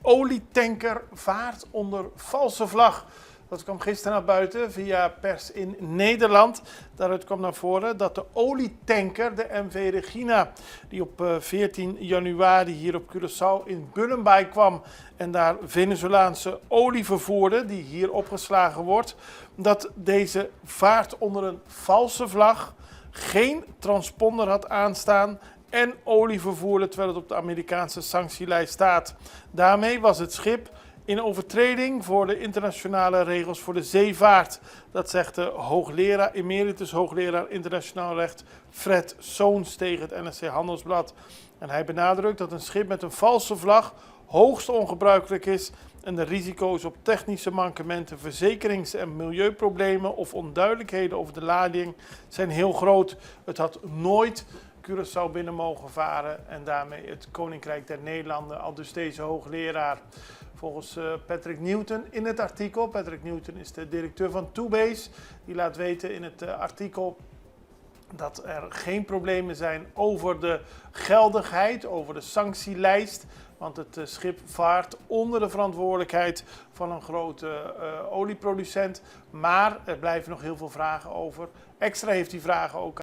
olietanker vaart onder valse vlag. Dat kwam gisteren naar buiten via pers in Nederland. Daaruit kwam naar voren dat de olietanker, de MV Regina, die op 14 januari hier op Curaçao in Bullenbaai kwam en daar Venezolaanse olie vervoerde, die hier opgeslagen wordt, dat deze vaart onder een valse vlag, geen transponder had aanstaan en olie vervoerde terwijl het op de Amerikaanse sanctielijst staat. Daarmee was het schip in overtreding voor de internationale regels voor de zeevaart. Dat zegt de hoogleraar, emeritus hoogleraar internationaal recht Fred Soons tegen het NRC Handelsblad. En hij benadrukt dat een schip met een valse vlag hoogst ongebruikelijk is en de risico's op technische mankementen, verzekerings- en milieuproblemen of onduidelijkheden over de lading zijn heel groot. Het had nooit Curaçao binnen mogen varen en daarmee het Koninkrijk der Nederlanden, al dus deze hoogleraar. Volgens Patrick Newton in het artikel, Patrick Newton is de directeur van Toobase, die laat weten in het artikel dat er geen problemen zijn over de geldigheid, over de sanctielijst. Want het schip vaart onder de verantwoordelijkheid van een grote olieproducent. Maar er blijven nog heel veel vragen over. Extra heeft hij vragen ook